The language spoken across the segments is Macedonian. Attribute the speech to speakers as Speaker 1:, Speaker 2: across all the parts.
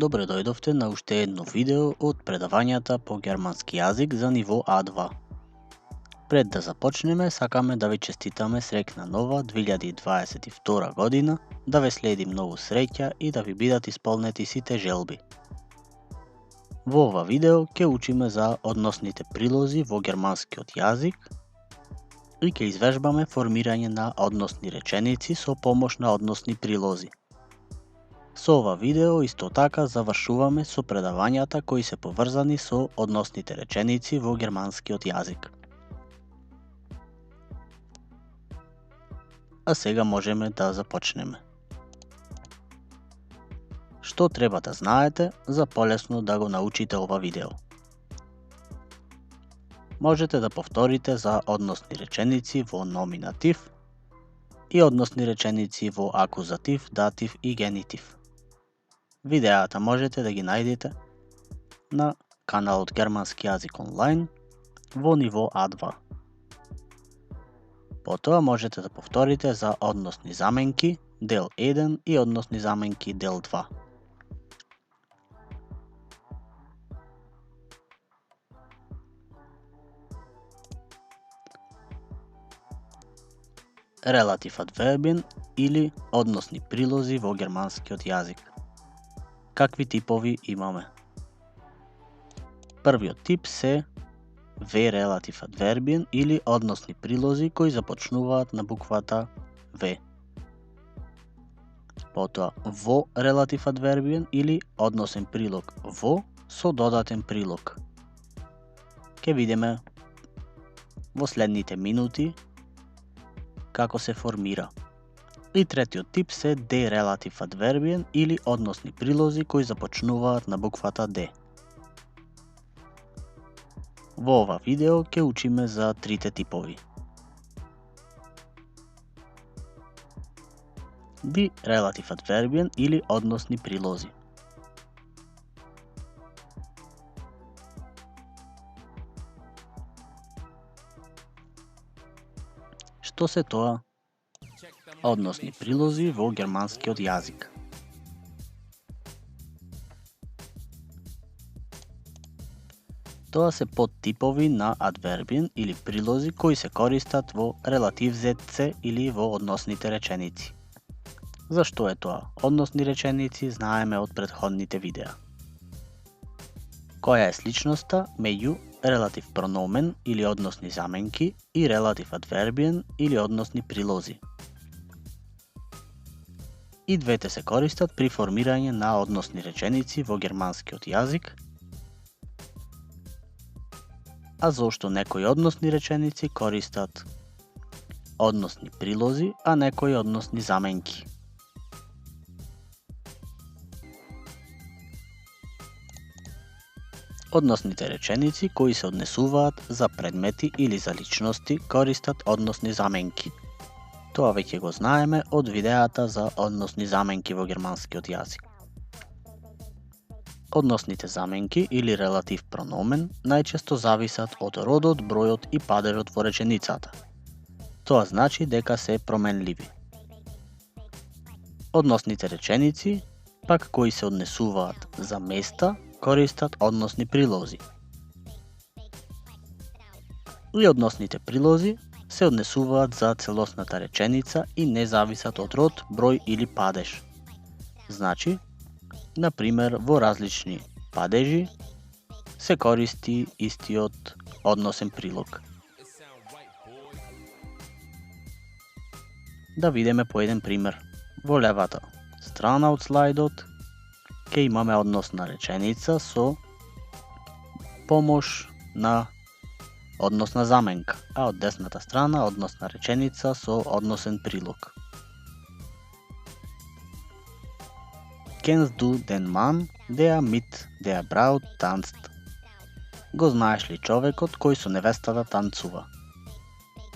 Speaker 1: Добре дојдовте на уште едно видео од предавањата по германски јазик за ниво А2. Пред да започнеме, сакаме да ви честитаме среќна нова 2022 година, да ве следи многу среќа и да ви бидат исполнети сите желби. Во ова видео ќе учиме за односните прилози во германскиот јазик и ќе извежбаме формирање на односни реченици со помош на односни прилози. Со ова видео исто така завршуваме со предавањата кои се поврзани со односните реченици во германскиот јазик. А сега можеме да започнеме. Што треба да знаете за полесно да го научите ова видео? Можете да повторите за односни реченици во номинатив и односни реченици во акузатив, датив и генитив. Видеата можете да ги најдете на каналот Германски јазик онлайн во ниво А2. Потоа можете да повторите за односни заменки дел 1 и односни заменки дел 2. Релатив адвербен или односни прилози во германскиот јазик. Какви типови имаме? Првиот тип се В релатив адвербен или односни прилози кои започнуваат на буквата В. Потоа во релатив адвербен или односен прилог во со додатен прилог. Ке видиме во следните минути како се формира. И третиот тип се Д релатив адвербен или односни прилози кои започнуваат на буквата Д. Во ова видео ќе учиме за трите типови. Die релатив адвербен или односни прилози. Што се тоа? Односни прилози во германскиот јазик. Тоа се подтипови на адвербен или прилози кои се користат во релатив ЗЦ или во односните реченици. Зашто е тоа? Односни реченици знаеме од претходните видеа. Која е сличноста меѓу релатив прономен или односни заменки и релатив адвербен или односни прилози? И двете се користат при формирање на односни реченици во германскиот јазик. А зошто некои односни реченици користат односни прилози, а некои односни заменки? Односните реченици кои се однесуваат за предмети или за личности користат односни заменки. Тоа веќе го знаеме од видеата за односни заменки во германскиот јазик. Односните заменки или релатив прономен најчесто зависат од родот, бројот и падежот во реченицата. Тоа значи дека се променливи. Односните реченици, пак кои се однесуваат за места, користат односни прилози. И односните прилози се однесуваат за целосната реченица и не зависат од род, број или падеж. Значи, например, во различни падежи се користи истиот односен прилог. Да видиме по еден пример. Во левата страна од слайдот ќе имаме односна реченица со помош на односна заменка, а од десната страна односна реченица со односен прилог. Kennst du den Mann, der mit der Braut tanzt? Го знаеш ли човекот кој со невестата танцува?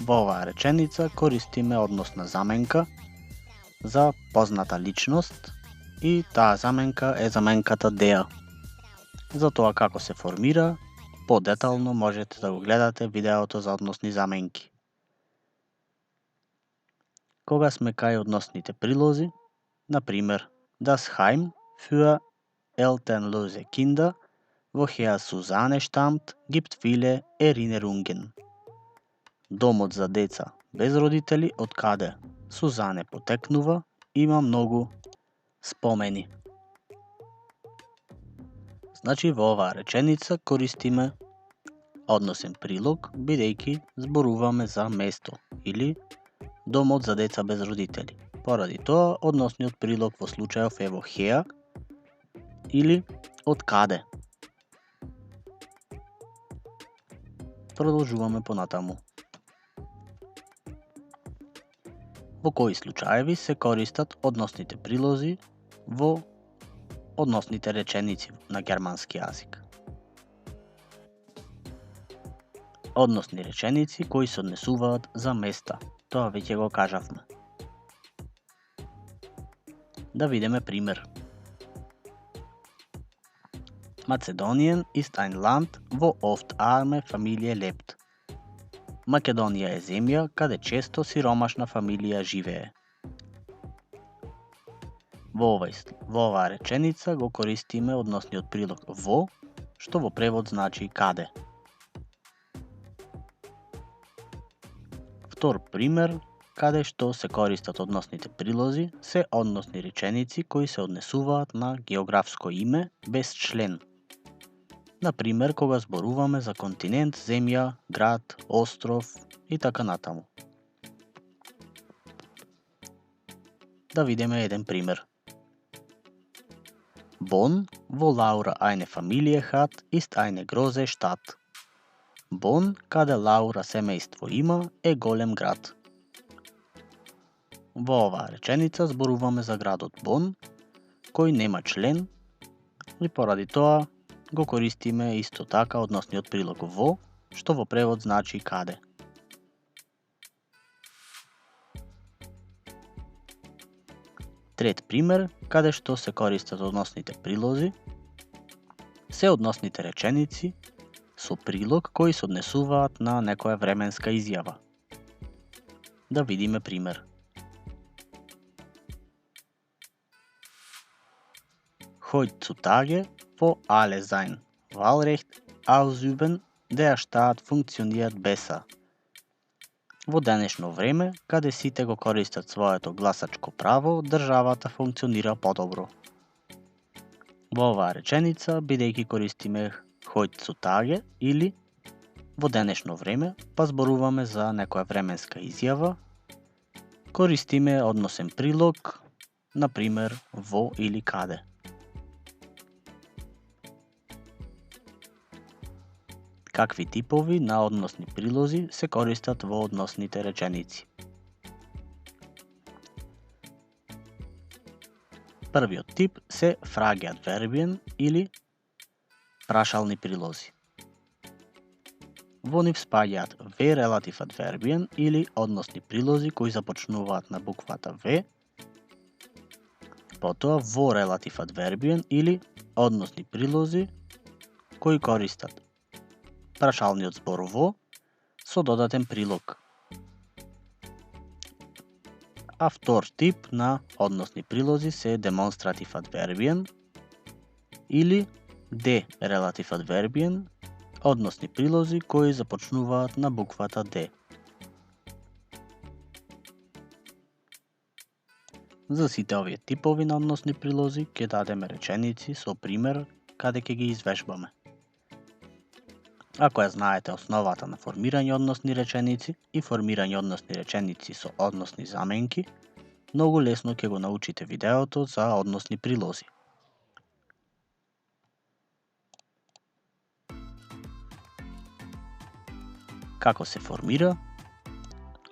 Speaker 1: Во оваа реченица користиме односна заменка за позната личност и таа заменка е заменката der. За тоа како се формира, подетално можете да го гледате видеото за односни заменки. Кога сме кај односните прилози, например, das Heim für Elternlose Kinder, woher Susanne stammt, gibt viele Erinnerungen. Домот за деца без родители, од каде Сузане потекнува, има многу спомени. Значи во оваа реченица користиме односен прилог, бидејќи зборуваме за место или домот за деца без родители. Поради тоа, односниот прилог во случајов е woher или од каде. Продолжуваме понатаму. Во кои случаеви се користат односните прилози во односните реченици на германски јазик? Односни реченици кои се однесуваат за места. Тоа веќе го кажавме. Да видиме пример. Macedonien ist ein Land, wo oft arme Familie lebt. Македонија е земја каде често сиромашна фамилија живее. Во оваа реченица го користиме односниот прилог во, што во превод значи каде. Втор пример, каде што се користат односните прилози, се односни реченици кои се однесуваат на географско име без член. Например, кога зборуваме за континент, земја, град, остров и така натаму. Да видиме еден пример. Bonn, wo Laura eine Familie hat, ist eine große Stadt. Бон, каде Лаура семејство има, е голем град. Во оваа реченица зборуваме за градот Бон, кој нема член и поради тоа го користиме исто така односниот прилог во, што во превод значи каде. Трет пример, каде што се користат односните прилози, се односните реченици со прилог кои се однесуваат на некоја временска изјава. Да видиме пример. Heutzutage, wo alle sein Wahlrecht ausüben, der Staat funktioniert besser. Во денешно време, каде сите го користат своето гласачко право, државата функционира подобро. Во оваа реченица, бидејќи користиме heutzutage или во денешно време, па зборуваме за некоја временска изјава, користиме односен прилог, например во или каде. Какви типови на односни прилози се користат во односните реченици? Првиот тип се frageadverbien или прашални прилози. Во нив спаѓаат V relative adverbien или односни прилози кои започнуваат на буквата V, потоа во relative adverbien или односни прилози кои користат прашалниот збор во со додатен прилог. А втор тип на односни прилози се demonstrative adverbien или D relative adverbien, односни прилози кои започнуваат на буквата D. За сите овие типови на односни прилози ќе дадеме реченици со пример каде ќе ги извежбаме. Ако ја знаете основата на формирање односни реченици и формирање односни реченици со односни заменки, многу лесно ќе го научите видеото за односни прилози. Како се формира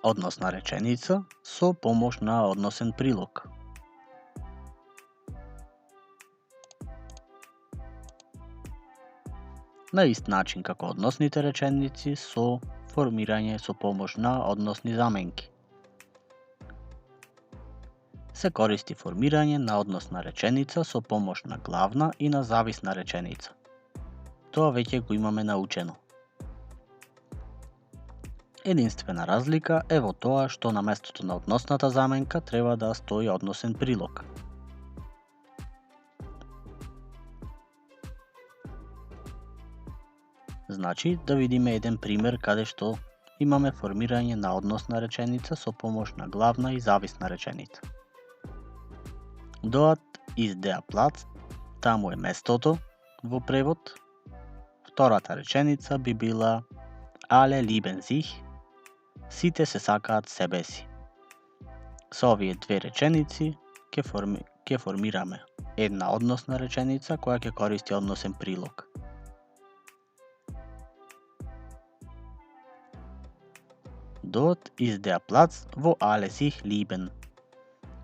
Speaker 1: односна реченица со помош на односен прилог? На ист начин како односните реченици со формирање со помош на односни заменки. Се користи формирање на односна реченица со помош на главна и на зависна реченица. Тоа веќе го имаме научено. Единствена разлика е во тоа што на местото на односната заменка треба да стои односен прилог. Значи, да видиме еден пример каде што имаме формирање на односна реченица со помош на главна и зависна реченица. Dort ist der Platz, таму е местото во превод. Втората реченица би била Alle lieben sich, сите се сакаат себе си. Со овие две реченици ќе формираме една односна реченица која ќе користи односен прилог. Dort ist der Platz, wo alle sich lieben.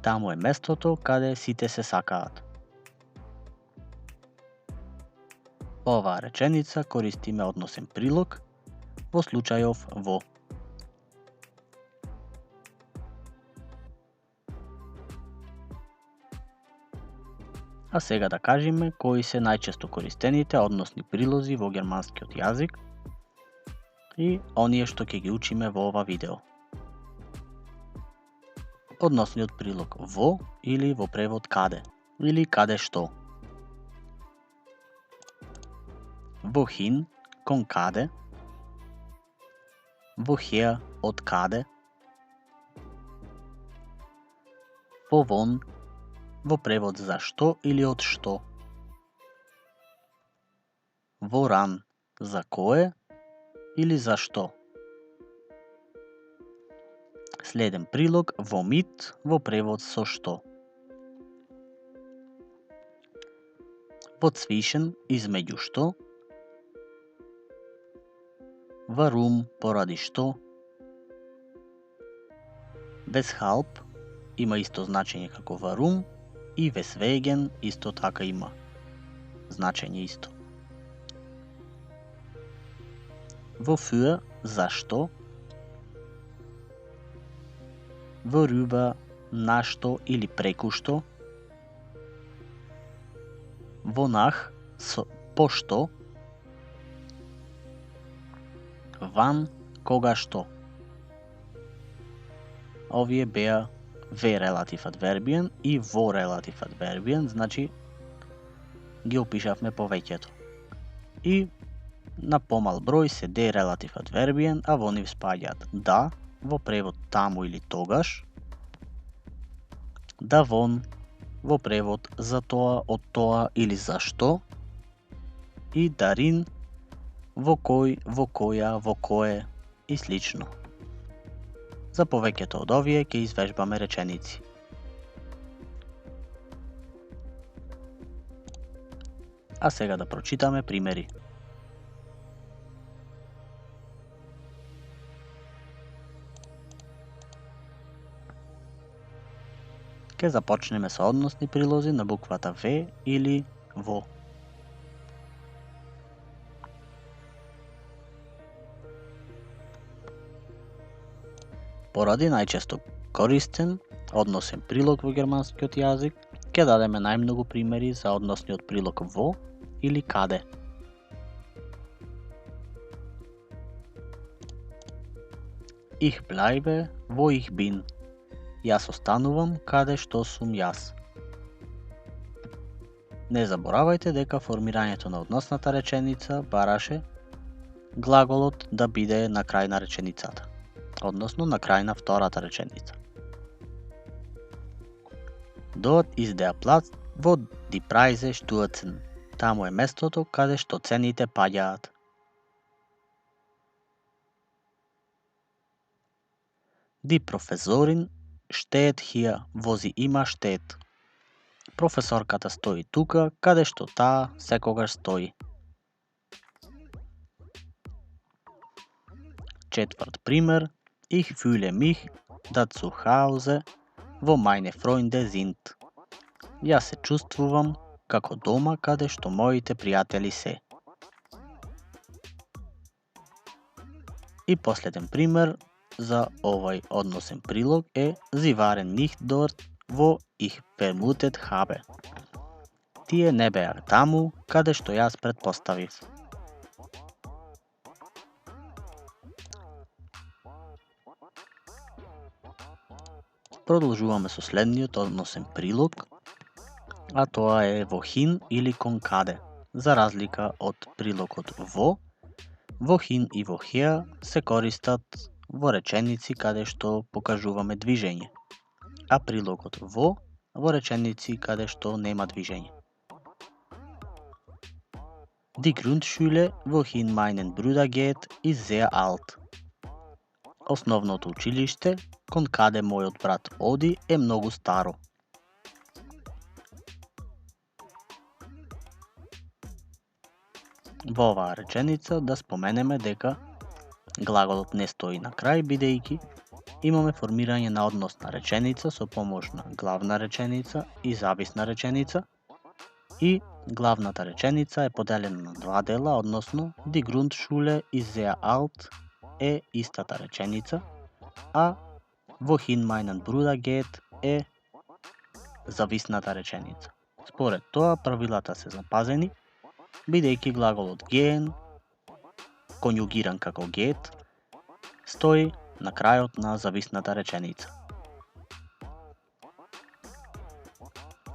Speaker 1: Таму е местото каде сите се сакаат. Оваа реченица користиме односен прилог во случајов во. А сега да кажеме кои се најчесто користените односни прилози во германскиот јазик и оние што ќе ги учиме во ова видео. Односниот прилог во или во превод каде или каде што. Wohin, кон каде. Woher, од каде. Wovon, во превод за што или од што. Woran, за кое или за што. Следен прилог womit, во превод со што. Wodzwischen, измеѓу што. Warum, поради што. Weshalb, има исто значење како warum и weswegen исто така има значење исто. Wofür, за што. Worüber, на што или преку што. Wonach, по што. Wann, кога што. Овие беа ве релатив адвербиен и во релатив адвербиен, значи ги опишавме повеќето. И на помал број се де релатив адвербиен, а во нив спаѓаат да, во превод таму или тогаш, да вон, во превод за тоа, од тоа или за што, и дарин, во кој, во која, во кое и слично. За повеќето од овие ќе извежбаме реченици. А сега да прочитаме примери. Ке започнеме со односни прилози на буквата В или во. Поради најчесто користен односен прилог во германскиот јазик, ќе дадеме најмногу примери за односниот прилог во или каде. Ich bleibe, wo ich bin. Јас останувам каде што сум јас. Не заборавајте дека формирањето на односната реченица бараше глаголот да биде на крај на реченицата, односно на крај на втората реченица. Dort ist der Platz, wo die Preise stürzen. Таму е местото каде што цените паѓаат. Die Professorin steht hier, wo sie immer steht. Професорката стои тука, каде што таа секогаш стои. Четврт пример. Ich fühle mich da zu Hause, wo meine Freunde sind. Јас се чувствувам како дома каде што моите пријатели се. И последен пример за овај односен прилог е Sie waren nicht dort, wo ich vermutet habe. Тие не беа таму каде што јас претпоставив. Продолжуваме со следниот односен прилог, а тоа е wohin или кон каде, за разлика од прилогот во, Во хин и во хеа се користат во реченици каде што покажуваме движење, а прилогот во реченици каде што нема движење. Die Grundschule, wohin meinen Bruder geht, ist sehr alt. Основното училиште, кон каде мојот брат оди, е многу старо. Во оваа реченица да споменеме дека глаголот не стои на крај, бидејќи имаме формирање на односна реченица со помош на главна реченица и зависна реченица, и главната реченица е поделена на два дела, односно Die Grundschule ist sehr alt е истата реченица, а wohin meinen Bruder geht е зависната реченица. Според тоа правилата се запазени, бидејќи глаголот gehen, конјугиран како geht, стои на крајот на зависната реченица.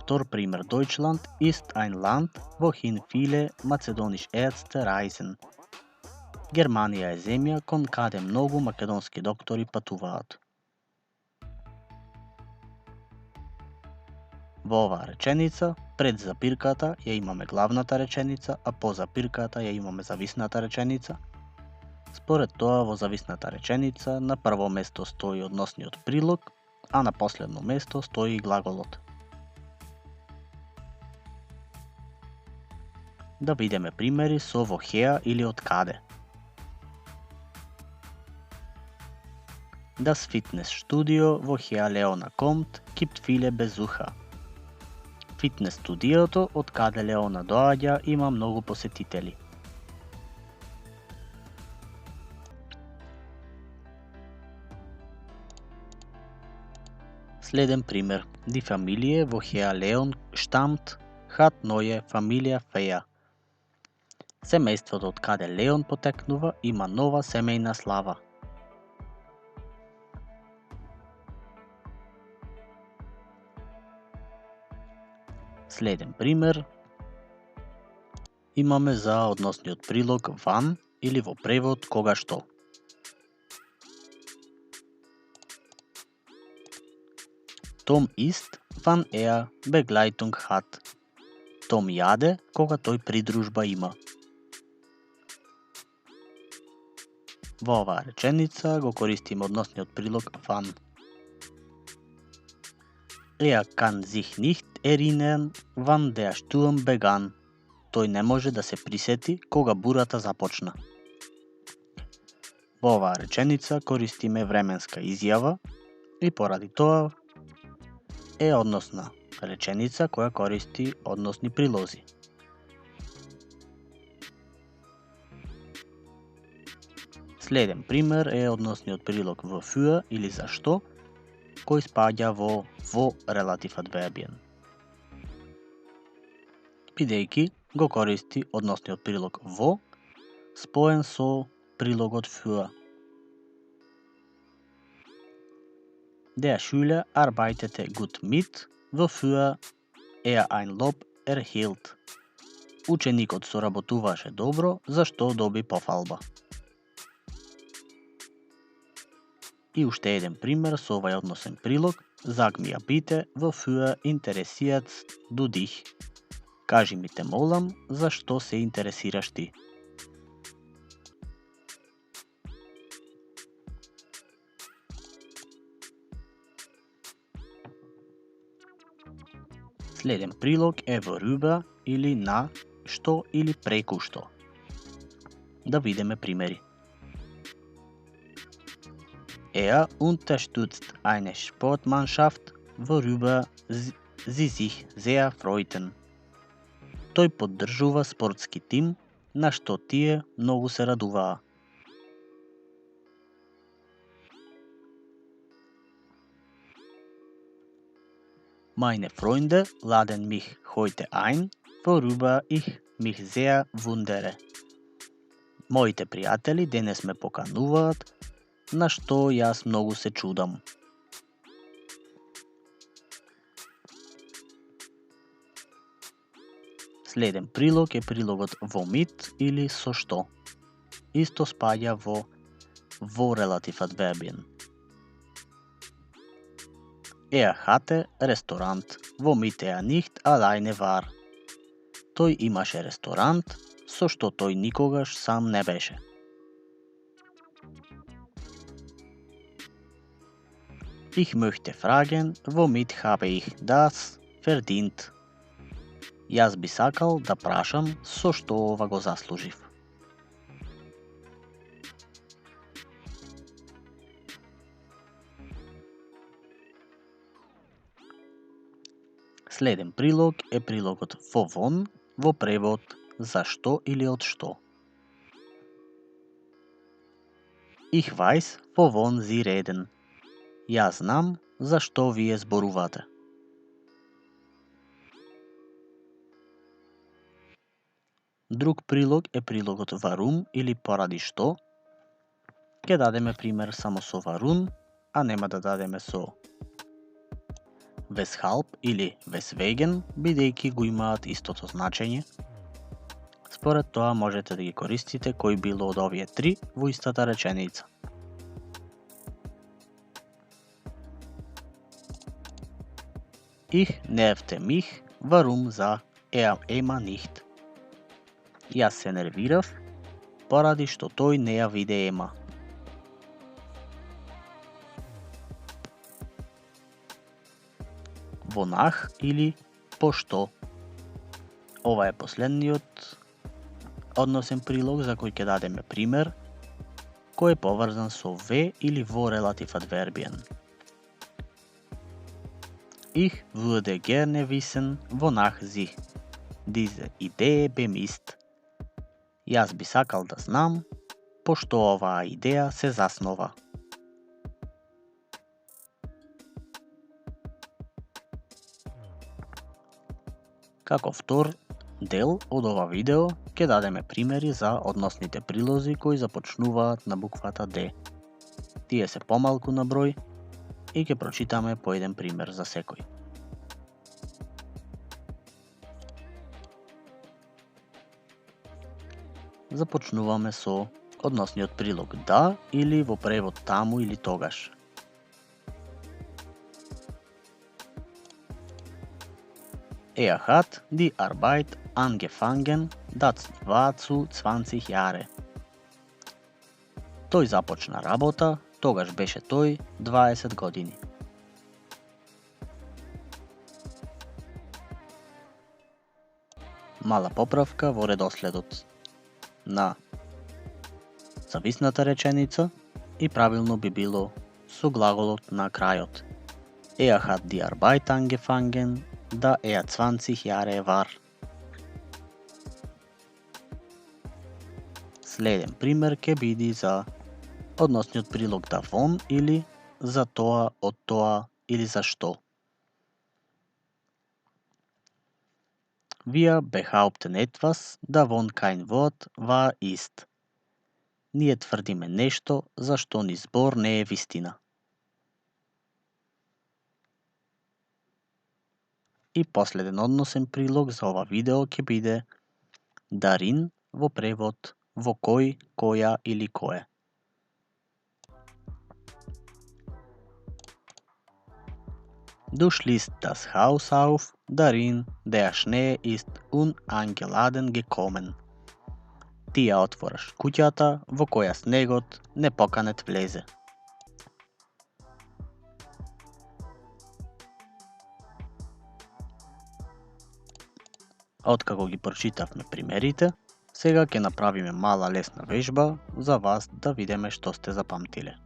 Speaker 1: Втор пример. Deutschland ist ein Land, wohin viele mazedonisch Ärzte reisen. Германија е земја кон каде многу македонски доктори патуваат. Во оваа реченица, пред запирката ја имаме главната реченица, а по запирката ја имаме зависната реченица. Според тоа, во зависната реченица на прво место стои односниот прилог, а на последно место стои и глаголот. Да видиме примери со woher или од каде. Das Fitnessstudio, woher Leona kommt, gibt viele Besucher. Фитнес студиото од каде Леона доаѓа има многу посетители. Следен пример. Die Familie, woher Leon stammt, hat neue Familienfeier. Семејството од каде Леон потекнува има нова семејна слава. Следен пример имаме за односниот прилог ван или во превод кога што. Том isst, wann Begleitung hat. Том јаде кога тој придружба има. Во оваа реченица го користиме односниот прилог wann. Kann sich nicht erinnern, wann der Sturm begann. Тој не може да се присети кога бурата започна. Во оваа реченица користиме временска изјава и поради тоа е односна реченица која користи односни прилози. Следен пример е односниот прилог wofür или зашто, кој спаѓа во релатив адвербиен. Бидејќи го користи односниот прилог во, споен со прилогот für. Der Schüler arbeitete gut mit, wofür ein Lob erhielt. Ученикот соработуваше добро, за што доби пофалба. И уште еден пример со овај односен прилог. Sag mir bitte, wofür interessiert du dich? Кажи ми те молам, за што се интересираш ти? Следен прилог е worüber или на што или преку што. Да видиме примери. Unterstützt eine Sportmannschaft, worüber sie sich sehr freuten. Тој поддржува спортски тим, на што тие многу се радуваа. Meine Freunde laden mich heute ein, worüber ich mich sehr wundere. Моите пријатели денес ме покануваат, на што јас многу се чудам. Следен прилог е прилогот womit или со што. исто спаѓа во релатив адвербиен. Er hatte ресторант, womit er nicht alleine war. Тој имаше ресторант, со што тој никогаш сам не беше. Ich möchte fragen, womit habe ich das verdient? Јас би сакал да прашам со што ова го заслужив. Следен прилог е прилогот wovon, во превод за што или од што. Ich weiß, wovon Sie reden. Јас знам за што вие зборувате. Друг прилог е прилогот warum или поради што. Ке дадеме пример само со warum, а нема да дадеме со weshalb или weswegen, бидејќи го имаат истото значење. Според тоа можете да ги користите кој било од овие три во истата реченица. Ich nervte mich, warum sah er Emma nicht? Јас се нервирав, поради што тој не ја виде Ема. Вонах или пошто. Ова е последниот односен прилог за кој ќе дадеме пример, кој е поврзан со ве или во релатив адвербиен. Ich würde gerne wissen, wonach Sie diese Idee bemisst. Јас би сакал да знам пошто оваа идеја се заснова. Како втор дел од ова видео ќе дадеме примери за односните прилози кои започнуваат на буквата Д. Тие се помалку на број и ќе прочитаме по еден пример за секој. Започнуваме со односниот прилог да или во превод таму или тогаш. Er hat die Arbeit angefangen, das war zu 20 Jahre. Тој започна работа, тогаш беше тој 20 години. Мала поправка во редоследот на зависната реченица и правилно би било со глаголот на крајот. Er hat die Arbeit angefangen, da er 20 Jahre war. Следен пример ќе биде за односниот прилог davon или за тоа, од тоа или за што. Wir behaupten etwas, davon kein Wort wahr ist. Ние тврдиме нешто за што ни збор не е вистина. И последен односен прилог за ова видео ќе биде darin во превод во кој, која или кое. Du schließt das Haus auf, darin der Schnee ist unangeladen gekommen. Ти ја отвораш куќата во која снегот непоканет влезе. Откако ги прочитавме примерите, сега ќе направиме мала лесна вежба за вас да видиме што сте запамтиле.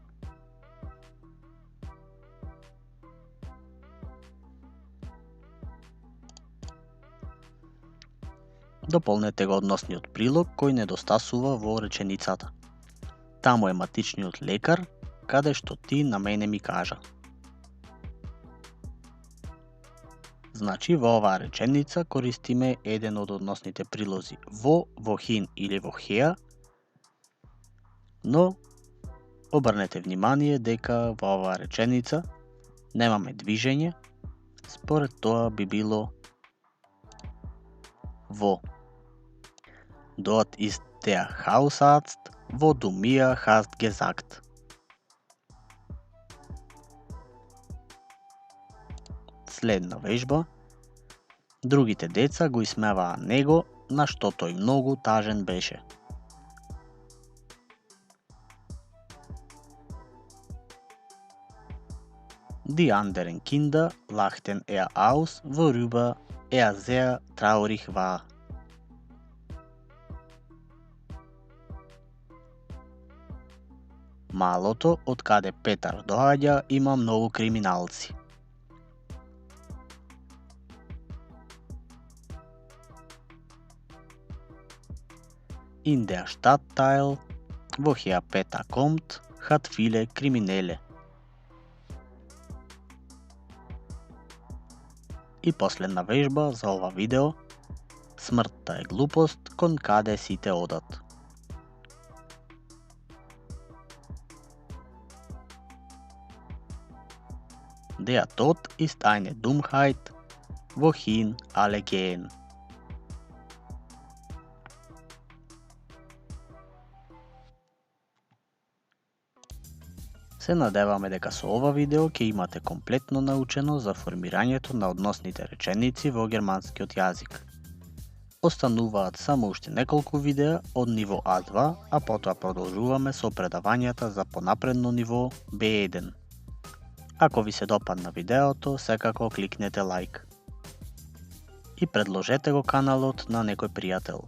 Speaker 1: Дополнете го односниот прилог кој недостасува во реченицата. Таму е матичниот лекар, каде што ти на мене ми кажа. Значи во оваа реченица користиме еден од односните прилози во, вохин или во хеа, но обрнете внимание дека во оваа реченица немаме движење, според тоа би било во. Dort ist der Hausarzt, Wo du mir hast gesagt. Следна вежба. Другите деца го исмеваа него, на што тој многу тажен беше. Die anderen Kinder lachten er aus, worüber er sehr traurig war. Малото, од каде Петар доаѓа, има многу криминалци. In der Stadtteil, woher Peter kommt, hat viele Kriminelle. И последна вежба за ова видео. Смртта е глупост кон каде сите одат. Der Tod ist eine Dummheit, wohin alle gehen. Се надеваме дека со ова видео ќе имате комплетно научено за формирањето на односните реченици во германскиот јазик. Остануваат само уште неколку видеа од ниво А2, а потоа продолжуваме со предавањата за понапредно ниво B1. Ако ви се допадна видеото, секако кликнете лайк. И предложете го каналот на некој пријател.